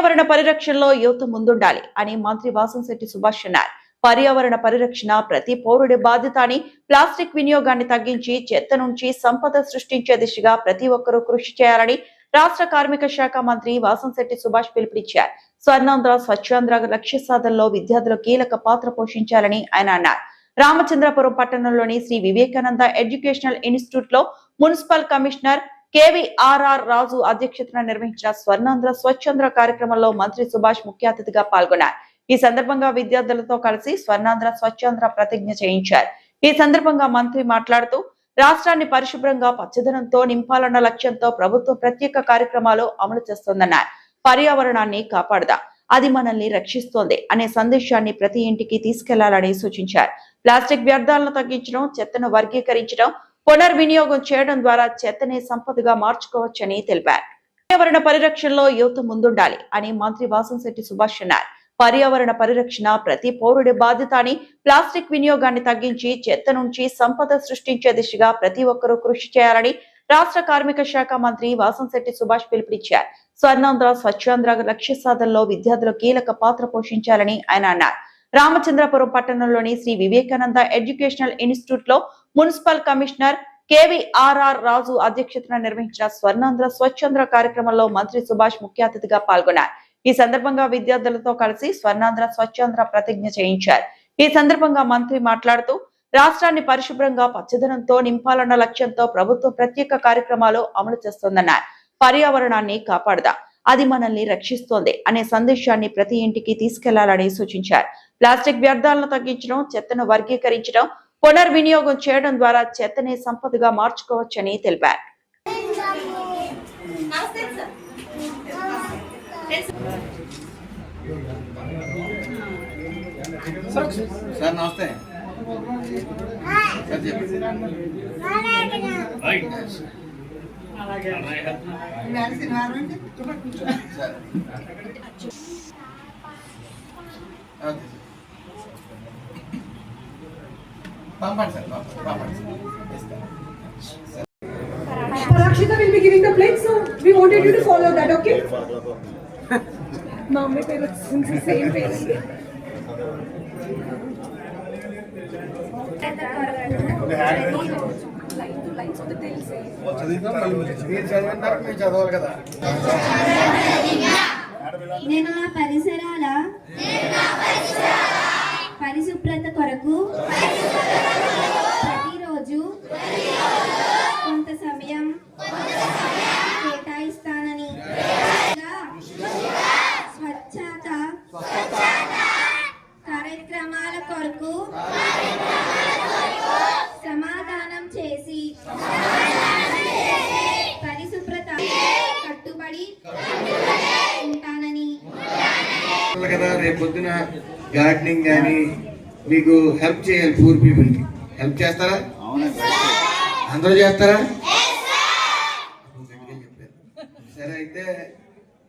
పర్యావరణ పరిరక్షణలో యువత ముందుండాలి అని మంత్రి వాసంశెట్టి సుభాష్ అన్నారు. పర్యావరణ పరిరక్షణ ప్రతి పౌరుడి బాధ్యత అని, ప్లాస్టిక్ వినియోగాన్ని తగ్గించి చెత్త నుంచి సంపద సృష్టించే దిశగా ప్రతి ఒక్కరూ కృషి చేయాలని రాష్ట్ర కార్మిక శాఖ మంత్రి వాసంశెట్టి సుభాష్ పిలుపునిచ్చారు. స్వర్ణాంధ్ర స్వచ్ఛాంధ్ర లక్ష్య సాధనలో విద్యార్థులు కీలక పాత్ర పోషించాలని ఆయన అన్నారు. రామచంద్రపురం పట్టణంలోని శ్రీ వివేకానంద ఎడ్యుకేషనల్ ఇన్స్టిట్యూట్ లో మున్సిపల్ కమిషనర్ కేవీఆర్ఆర్ రాజు అధ్యక్షతన నిర్వహించిన స్వర్ణాంధ్ర స్వచ్ఛాంధ్ర కార్యక్రమంలో మంత్రి సుభాష్ ముఖ్య అతిథిగా పాల్గొన్నారు. ఈ సందర్భంగా విద్యార్థులతో కలిసి స్వర్ణాంధ్ర స్వచ్ఛాంధ్ర ప్రతిజ్ఞ చేయించారు. ఈ సందర్భంగా మంత్రి మాట్లాడుతూ రాష్ట్రాన్ని పరిశుభ్రంగా పచ్చదనంతో నింపాలన్న లక్ష్యంతో ప్రభుత్వం ప్రత్యేక కార్యక్రమాలు అమలు చేస్తోందన్నారు. పర్యావరణాన్ని కాపాడదా, అది మనల్ని రక్షిస్తోంది అనే సందేశాన్ని ప్రతి ఇంటికి తీసుకెళ్లాలని సూచించారు. ప్లాస్టిక్ వ్యర్థాలను తగ్గించడం, చెత్తను వర్గీకరించడం, పునర్వినియోగం చేయడం ద్వారా చెత్తని సంపదగా మార్చుకోవచ్చని తెలిపారు. పర్యావరణ పరిరక్షణలో యువత ముందుండాలి అని మంత్రి వాసంశెట్టి సుభాష్ అన్నారు. పర్యావరణ పరిరక్షణ ప్రతి పౌరుడి బాధ్యత అని, ప్లాస్టిక్ వినియోగాన్ని తగ్గించి చెత్త నుంచి సంపద సృష్టించే దిశగా ప్రతి ఒక్కరూ కృషి చేయాలని రాష్ట్ర కార్మిక శాఖ మంత్రి వాసంశెట్టి సుభాష్ పిలుపునిచ్చారు. స్వర్ణాంధ్ర స్వచ్ఛాంధ్ర లక్ష్య సాధనలో విద్యార్థులు కీలక పాత్ర పోషించాలని ఆయన అన్నారు. రామచంద్రపురం పట్టణంలోని శ్రీ వివేకానంద ఎడ్యుకేషనల్ ఇన్స్టిట్యూట్ లో మున్సిపల్ కమిషనర్ కేవీఆర్ఆర్ రాజు అధ్యక్షతన నిర్వహించిన స్వర్ణాంధ్ర స్వచ్ఛాంధ్ర కార్యక్రమంలో మంత్రి సుభాష్ ముఖ్య అతిథిగా పాల్గొన్నారు. ఈ సందర్భంగా విద్యార్థులతో కలిసి స్వర్ణాంధ్ర స్వచ్ఛాంధ్ర ప్రతిజ్ఞ చేయించారు. ఈ సందర్భంగా మంత్రి మాట్లాడుతూ రాష్ట్రాన్ని పరిశుభ్రంగా పచ్చదనంతో నింపాలన్న లక్ష్యంతో ప్రభుత్వం ప్రత్యేక కార్యక్రమాలు అమలు చేస్తోందన్నారు. పర్యావరణాన్ని కాపాడదా, అది మనల్ని రక్షిస్తోంది అనే సందేశాన్ని ప్రతి ఇంటికి తీసుకెళ్లాలని సూచించారు. ప్లాస్టిక్ వ్యర్థాలను తగ్గించడం, చెత్తను వర్గీకరించడం, పునర్వినియోగం చేయడం ద్వారా చెత్తని సంపదగా మార్చుకోవచ్చని తెలిపారు. సార్ నమస్తే. సార్ చెప్పండి. పంపండి సార్, పంపండి. Parakshita will be giving the plate, so we wanted you to follow that, okay? Mom, my parents, since the same parents. చదవాలి కదా. నేను నా పరిసరాల పరిశుభ్రత కొరకు ప్రతిరోజు కొంత సమయం కేటాయిస్తానని, స్వచ్ఛత కార్యక్రమాల కొరకు సమాధానం చేసి పరిశుభ్రత కట్టుబడి ఉంటానని. కదా రేపు పొద్దున గార్డెనింగ్ కానీ మీకు హెల్ప్ చేయాలి. పూర్ పీపుల్కి హెల్ప్ చేస్తారా? అందరూ చేస్తారా? సరే, అయితే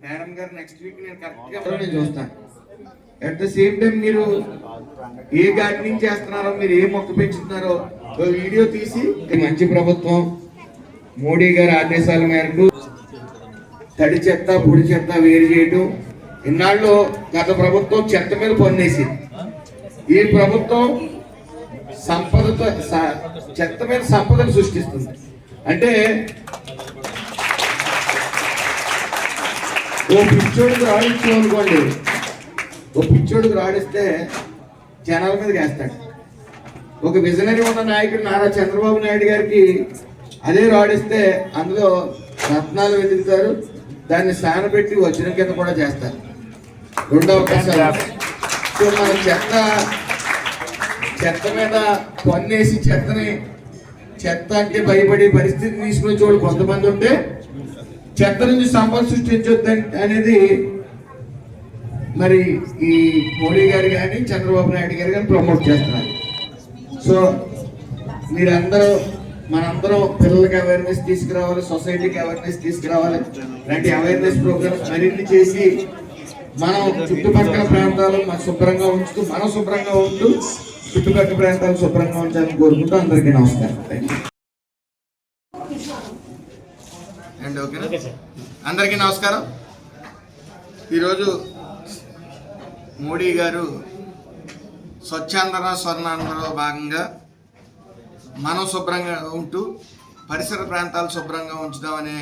మేడం గారు నెక్స్ట్ వీక్ నేను కరెక్ట్గా నేను చూస్తాను. అట్ ద సేమ్ టైం మీరు ఏ గార్డెనింగ్ చేస్తున్నారో, మీరు ఏ మొక్క పెంచుతున్నారో వీడియో తీసి, మంచి ప్రభుత్వం మోడీ గారి ఆదేశాల మేరకు తడి చెత్త పొడి చెత్త వేరు చేయడం. ఇన్నాళ్ళు గత ప్రభుత్వం చెత్త మీద పన్నేసింది. ఈ ప్రభుత్వం సంపదతో చెత్త మీద సంపదను సృష్టిస్తుంది. అంటే ఓ పిచ్చోడికి రాడించాం అనుకోండి, ఓ పిచ్చోడికి రాడిస్తే జనాల మీదకి వేస్తాడు. ఒక విజనరీ ఉన్న నాయకుడు నారా చంద్రబాబు నాయుడు గారికి అదే రాడిస్తే అందులో రత్నాలు వెతుకుతారు, దాన్ని సానబెట్టి వజ్రం కింద కూడా చేస్తారు. రెండో అవకాశాలు. సో మన చెత్త మీద పన్నేసి చెత్త అంటే భయపడే పరిస్థితి తీసుకునే చోటు కొంతమంది ఉంటే చెత్త నుంచి సంపద సృష్టించొద్దు అనేది మరి ఈ మోడీ గారు కానీ చంద్రబాబు నాయుడు గారు కానీ ప్రమోట్ చేస్తున్నారు. సో మీరందరూ మనందరం పిల్లలకి అవేర్నెస్ తీసుకురావాలి, సొసైటీకి అవేర్నెస్ తీసుకురావాలి. ఇలాంటి అవేర్నెస్ ప్రోగ్రామ్స్ మరిన్ని చేసి మనం చుట్టుపక్కల ప్రాంతాలు శుభ్రంగా ఉంచుతూ, మనం శుభ్రంగా ఉంటూ చుట్టుపక్కల ప్రాంతాలు శుభ్రంగా ఉంచాలని కోరుకుంటూ అందరికీ నమస్కారం. అండ్ ఓకేనా? అందరికీ నమస్కారం. ఈరోజు మోడీ గారు స్వచ్ఛాంధ్ర స్వర్ణాంధ్రలో భాగంగా మనం శుభ్రంగా ఉంటూ పరిసర ప్రాంతాలు శుభ్రంగా ఉంచుదామనే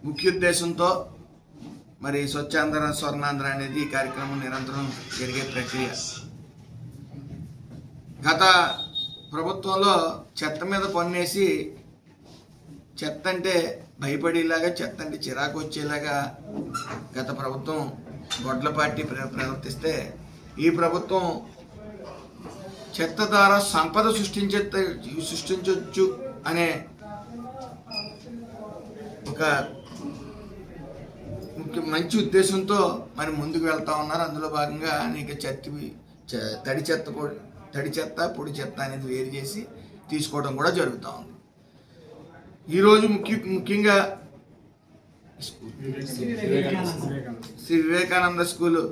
ముఖ్య ఉద్దేశంతో మరి స్వచ్ఛాంధ్ర స్వర్ణాంధ్ర అనేది ఈ కార్యక్రమం నిరంతరం జరిగే ప్రక్రియ. గత ప్రభుత్వంలో చెత్త మీద పన్నేసి చెత్త అంటే భయపడేలాగా, చెత్త అంటే చిరాకు వచ్చేలాగా గత ప్రభుత్వం గొడ్ల పార్టీ ప్రవర్తిస్తే, ఈ ప్రభుత్వం చెత్త ద్వారా సంపద సృష్టించవచ్చు అనే ఒక మంచి ఉద్దేశంతో మరి ముందుకు వెళ్తా ఉన్నారు. అందులో భాగంగా అనేక తడి చెత్త పొడి చెత్త అనేది వేరు చేసి తీసుకోవడం కూడా జరుగుతూ ఉంది. ఈరోజు ముఖ్యంగా శ్రీ వివేకానంద స్కూలు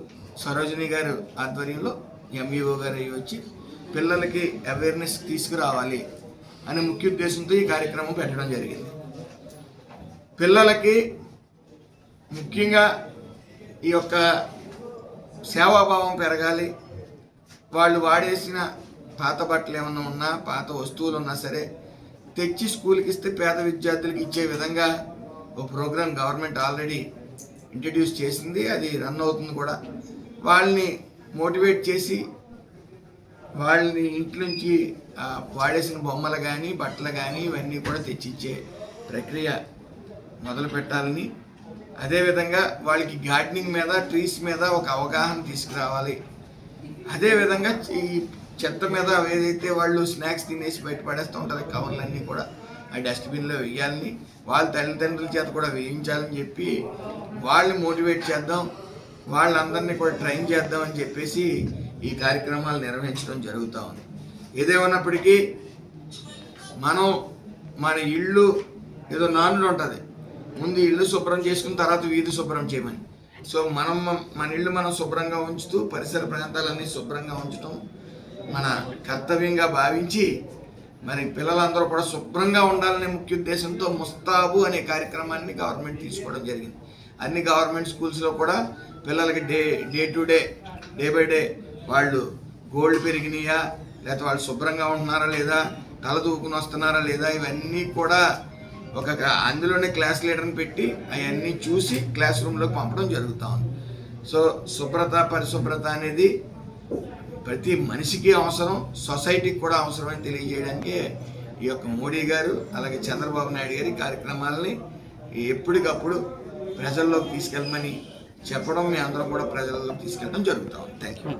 సరోజిని గారు ఆధ్వర్యంలో ఎంఈఓ గారు వచ్చి పిల్లలకి అవేర్నెస్ తీసుకురావాలి అనే ముఖ్య ఉద్దేశంతో ఈ కార్యక్రమం పెట్టడం జరిగింది. పిల్లలకి ముఖ్యంగా ఈ యొక్క సేవాభావం పెరగాలి. వాళ్ళు వాడేసిన పాత బట్టలు ఏమన్నా ఉన్నా, పాత వస్తువులు ఉన్నా సరే తెచ్చి స్కూల్కి ఇస్తే పేద విద్యార్థులకు ఇచ్చే విధంగా ఒక ప్రోగ్రాం గవర్నమెంట్ ఆల్రెడీ ఇంట్రడ్యూస్ చేసింది, అది రన్ అవుతుంది కూడా. వాళ్ళని మోటివేట్ చేసి వాళ్ళని ఇంటి నుంచి వాడేసిన బొమ్మలు కానీ బట్టలు కానీ ఇవన్నీ కూడా తెచ్చిచ్చే ప్రక్రియ మొదలు పెట్టాలని, అదేవిధంగా వాళ్ళకి గార్డెనింగ్ మీద, ట్రీస్ మీద ఒక అవగాహన తీసుకురావాలి. అదేవిధంగా ఈ చెత్త మీద ఏదైతే వాళ్ళు స్నాక్స్ తినేసి బయట పడేస్తూ ఉంటారో కవర్లన్నీ కూడా ఆ డస్ట్బిన్లో వేయాలని, వాళ్ళ తల్లిదండ్రుల చేత కూడా వేయించాలని చెప్పి వాళ్ళని మోటివేట్ చేద్దాం, వాళ్ళందరినీ కూడా ట్రైన్ చేద్దాం అని చెప్పేసి ఈ కార్యక్రమాలు నిర్వహించడం జరుగుతూ ఉంది. ఏదేమన్నప్పటికీ మనం మన ఇళ్ళు ఏదో నానుడు ఉంటుంది, ముందు ఇల్లు శుభ్రం చేసుకున్న తర్వాత వీధి శుభ్రం చేయమని. సో మన ఇల్లు మనం శుభ్రంగా ఉంచుతూ పరిసర ప్రాంతాలన్నీ శుభ్రంగా ఉంచడం మన కర్తవ్యంగా భావించి మరి పిల్లలందరూ కూడా శుభ్రంగా ఉండాలనే ముఖ్య ఉద్దేశంతో ముస్తాబు అనే కార్యక్రమాన్ని గవర్నమెంట్ తీసుకోవడం జరిగింది. అన్ని గవర్నమెంట్ స్కూల్స్లో కూడా పిల్లలకి డే బై డే వాళ్ళు గోల్డ్ పెరిగినాయా, లేకపోతే వాళ్ళు శుభ్రంగా ఉంటున్నారా లేదా, తల దూకుని వస్తున్నారా లేదా, ఇవన్నీ కూడా ఒక అందులోనే క్లాస్ లీడర్ని పెట్టి అవన్నీ చూసి క్లాస్ రూమ్లోకి పంపడం జరుగుతూ ఉంది. సో పరిశుభ్రత అనేది ప్రతి మనిషికి అవసరం, సొసైటీకి కూడా అవసరం అని తెలియజేయడానికి ఈ యొక్క మోడీ గారు అలాగే చంద్రబాబు నాయుడు గారి కార్యక్రమాలని ఎప్పటికప్పుడు ప్రజల్లోకి తీసుకెళ్ళమని చెప్పడం, మీ అందరం కూడా ప్రజల్లోకి తీసుకెళ్ళడం జరుగుతూ ఉంది. Thank you.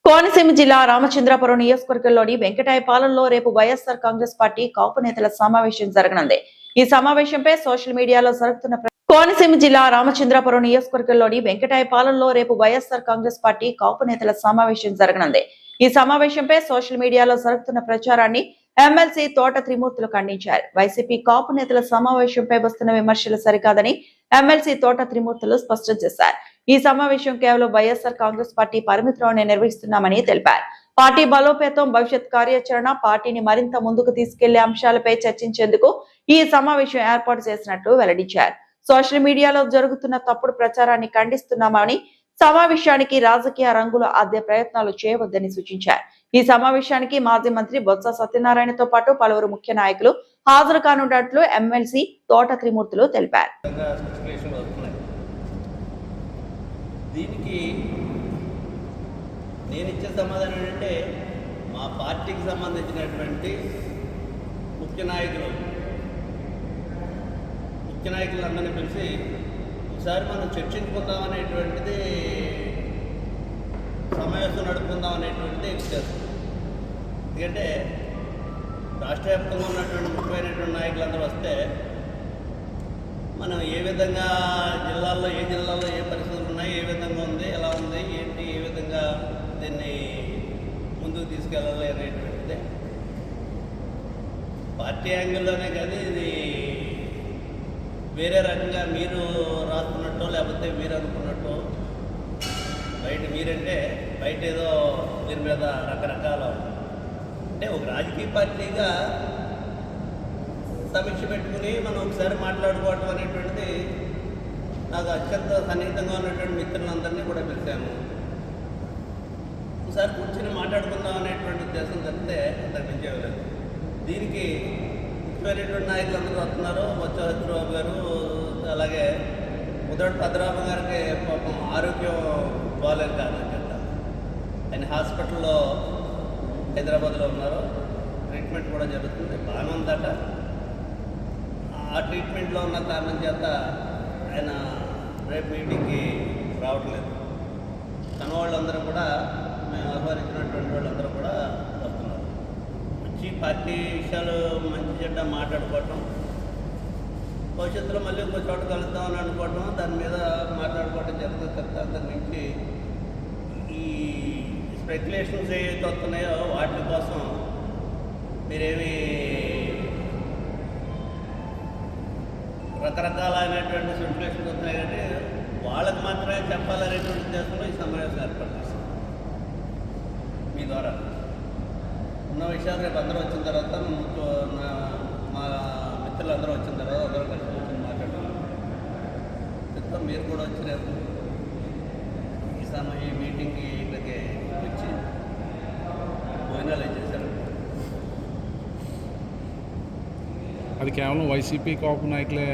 కోనసీమ జిల్లా రామచంద్రాపురం నియోజకవర్గంలోని వెంకటాయపాలెంలో రేపు వైఎస్ఆర్ కాంగ్రెస్ పార్టీ కాపు నేతల సమావేశం జరగనుంది. ఈ సమావేశంపై సోషల్ మీడియాలో జరుగుతున్న కోనసీమ జిల్లా రామచంద్రాపురం నియోజకవర్గంలోని వెంకటాయపాలెంలో రేపు వైఎస్ఆర్ కాంగ్రెస్ పార్టీ కాపు నేతల సమావేశం జరగనుంది. ఈ సమావేశంపై సోషల్ మీడియాలో జరుగుతున్న ప్రచారాన్ని ఎమ్మెల్సీ తోట త్రిమూర్తులు ఖండించారు. వైసీపీ కాపు నేతల సమావేశంపై వస్తున్న విమర్శలు సరికాదని ఎమ్మెల్సీ తోట త్రిమూర్తులు స్పష్టం చేశారు. ఈ సమావేశం కేవలం వైఎస్ఆర్ కాంగ్రెస్ పార్టీ పరిమితిలోనే నిర్వహిస్తున్నామని తెలిపారు. పార్టీ బలోపేతం, భవిష్యత్ కార్యాచరణ, పార్టీని మరింత ముందుకు తీసుకెళ్లే అంశాలపై చర్చించేందుకు ఈ సమావేశం ఏర్పాటు చేసినట్లు వెల్లడించారు. సోషల్ మీడియాలో జరుగుతున్న తప్పుడు ప్రచారాన్ని ఖండిస్తున్నామని, సమావేశానికి రాజకీయ రంగులు అద్దే ప్రయత్నాలు చేయవద్దని సూచించారు. ఈ సమావేశానికి మాజీ మంత్రి బొత్స సత్యనారాయణతో పాటు పలువురు ముఖ్య నాయకులు హాజరు కానున్నట్లు ఎమ్మెల్సీ తోట త్రిమూర్తులు తెలిపారు. దీనికి నేను ఇచ్చే సమాధానం ఏంటంటే, మా పార్టీకి సంబంధించినటువంటి ముఖ్య నాయకులందరినీ పిలిచి ఒకసారి మనం చర్చించుకుందాం అనేటువంటిది, సమావేశం నడుపుకుందాం అనేటువంటిది ఉద్దేశం. ఎందుకంటే రాష్ట్ర వ్యాప్తంగా ఉన్నటువంటి ముఖ్యమైనటువంటి నాయకులందరూ వస్తే మనం ఏ విధంగా ఏ జిల్లాల్లో ఏ పరిస్థితులు ఉన్నాయి, ఏ విధంగా ఉంది, ఎలా ఉంది, ఏంటి, ఏ విధంగా దీన్ని ముందుకు తీసుకెళ్ళాలి అనేటువంటిది పార్టీ యాంగిల్లోనే. కానీ ఇది వేరే రకంగా మీరు రాసుకున్నట్టు లేకపోతే మీరు అనుకున్నట్టు మీరంటే బయట ఏదో దీని మీద రకరకాల అంటే ఒక రాజకీయ పార్టీగా సమీక్ష పెట్టుకుని మనం ఒకసారి మాట్లాడుకోవటం అనేటువంటిది నాకు అత్యంత సన్నిహితంగా ఉన్నటువంటి మిత్రులందరినీ కూడా పిలిచాము. ఒకసారి కూర్చొని మాట్లాడుకుందాం అనేటువంటి ఉద్దేశం తప్పితే అంతకు మించేయలేదు. దీనికి ముఖ్యమైనటువంటి నాయకులందరూ వస్తున్నారు. బొత్స సత్యబాబు గారు, అలాగే ముదటి భద్రరామ గారికి పాపం ఆరోగ్యం బాగాలేదు కారణం చేత ఆయన హాస్పిటల్లో హైదరాబాద్లో ఉన్నారు. ట్రీట్మెంట్ కూడా జరుగుతుంది, బాగానే ఉందట. ఆ ట్రీట్మెంట్లో ఉన్న కారణం చేత ఆయన రేపు మీటింగ్కి రావట్లేదు. తన వాళ్ళందరూ కూడా మేము ఆహ్వానించినటువంటి వాళ్ళందరూ కూడా వస్తున్నారు. వచ్చి పార్టీ విషయాలు మంచి చెడ్డ మాట్లాడుకోవటం, భవిష్యత్తులో మళ్ళీ ఇంకో చోట కలుద్దామని అనుకోవటం, దాని మీద మాట్లాడుకోవటం జరుగుతుంది తప్ప అంతకు మించి ఈ స్పెక్యులేషన్స్ ఏవైతే వస్తున్నాయో వాటి కోసం మీరేమి రకరకాలైనటువంటి స్పెక్యులేషన్స్ వస్తున్నాయి కానీ వాళ్ళకి మాత్రమే చెప్పాలనేటువంటి ఉద్దేశంలో ఈ సమావేశం ఏర్పాటు చేస్తాం. మీ ద్వారా ఉన్న విషయాలు రేపు అందరూ వచ్చిన తర్వాత మా మిత్రులందరూ వచ్చిన తర్వాత అందరూ కలిసి కూర్చొని మాట్లాడుతున్నాం. చెప్తాం మీరు కూడా వచ్చి రేపు ఈ మీటింగ్కి ఇక్కడికి వచ్చి భోజనాలు చేశారు. అది కేవలం వైసీపీ కాపు నాయకులే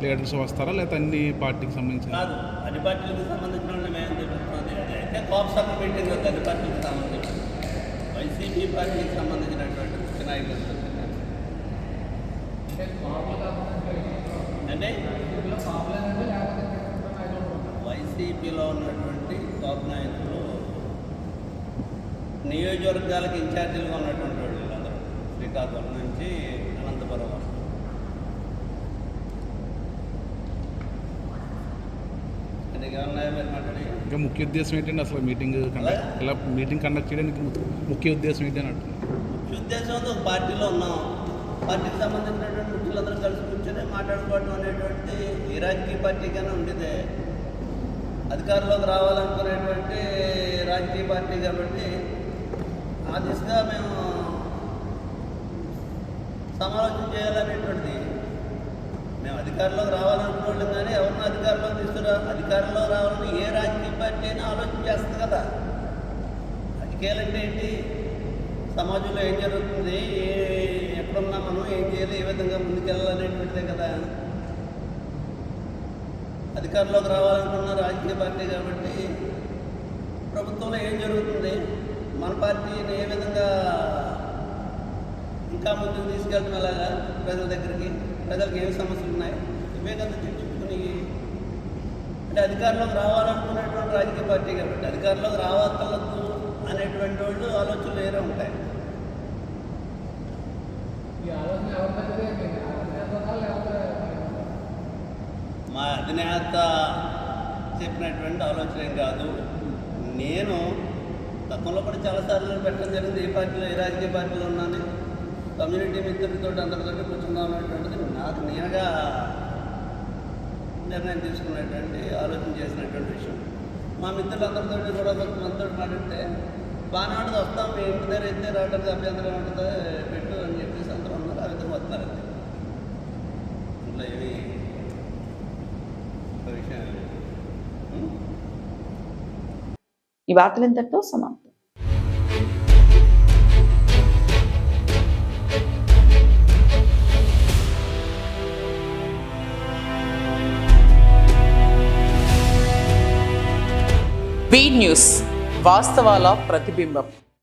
లీడర్స్ వస్తారా లేకపోతే అన్ని పార్టీకి సంబంధించిన? కాదు, అన్ని పార్టీలకు సంబంధించిన వాళ్ళు మేము తెలుస్తుంది. అయితే కాపు సభ మీటింగ్ అన్ని పార్టీలకు సంబంధించి వైసీపీ పార్టీకి సంబంధించినటువంటి ముఖ్య నాయకులు అంటే వైసీపీలో ఉన్నటువంటి కాపు నాయకులు నియోజకవర్గాలకు ఇన్ఛార్జీలుగా ఉన్నటువంటి వాళ్ళు అందరూ శ్రీకాకుళం నుంచి అనంతపురం వరకు. ఇంకా ముఖ్య ఉద్దేశం ఏంటండి అసలు మీటింగ్ ఇలా మీటింగ్ కండక్ట్ చేయడానికి ముఖ్య ఉద్దేశం ఏంటి అని అంటున్నాను. ముఖ్య ఉద్దేశం ఒక పార్టీలో ఉన్నాం, పార్టీకి సంబంధించినటువంటి ముఖ్యులందరూ కలిసి కూర్చొని మాట్లాడుకోవడం అనేటువంటి ఏ రాజకీయ పార్టీకైనా ఉండేదే. అధికారంలోకి రావాలనుకునేటువంటి రాజకీయ పార్టీ కాబట్టి ఆ దిశగా మేము సమాలోచన చేయాలనేటువంటిది. మేము అధికారంలోకి రావాలనుకోవడం కానీ ఎవరిని అధికారంలోకి అధికారంలో రావాలని ఏ రాజకీయ పార్టీ అయినా ఆలోచన చేస్తుంది కదా. రాజకీయాలంటే ఏంటి, సమాజంలో ఏం జరుగుతుంది, ఎక్కడున్నా మనం ఏం చేయాలి, ఏ విధంగా ముందుకెళ్ళాలనేటువంటిదే కదా. అధికారంలోకి రావాలనుకున్న రాజకీయ పార్టీ కాబట్టి ప్రభుత్వంలో ఏం జరుగుతుంది, మన పార్టీని ఏ విధంగా ఇంకా ముందుకు తీసుకెళ్ళడం ఎలాగా, ప్రజల దగ్గరికి, ప్రజలకు ఏమి సమస్యలు ఉన్నాయి ఇవే కదా చర్చించుకుని. అంటే అధికారంలోకి రావాలనుకునేటువంటి రాజకీయ పార్టీ కాబట్టి అధికారంలోకి రావక్కర్లేదు అనేటువంటి వాళ్ళు ఆలోచనలు వేరే ఉంటాయి. మా అధినేత చెప్పినటువంటి ఆలోచన ఏం కాదు. నేను గతంలో కూడా చాలాసార్లు పెట్టడం జరిగింది. ఏ పార్టీలో, ఏ రాజకీయ పార్టీలో ఉన్నాను, కమ్యూనిటీ మిత్రులతో అందరితో కూర్చుందాం అనేటువంటిది నాకు నేనుగా నిర్ణయం తీసుకున్నటువంటి ఆలోచన చేసినటువంటి విషయం. మా మిత్రులందరితో కూడా కొంతమందితో మాట్లాడితే బాగానే వస్తాం, మీ ఇంటి దగ్గర అయితే రావడానికి అభ్యంతరం ఉంటుంది పెట్టు అని చెప్పేసి అందరూ ఉన్నారు. ఆ విధంగా వస్తున్నారండి. ఇంట్లో ఏమి విషయం. ఈ వార్తలు ఇంతటితో సమాప్తం. వి న్యూస్, వాస్తవాల ప్రతిబింబం.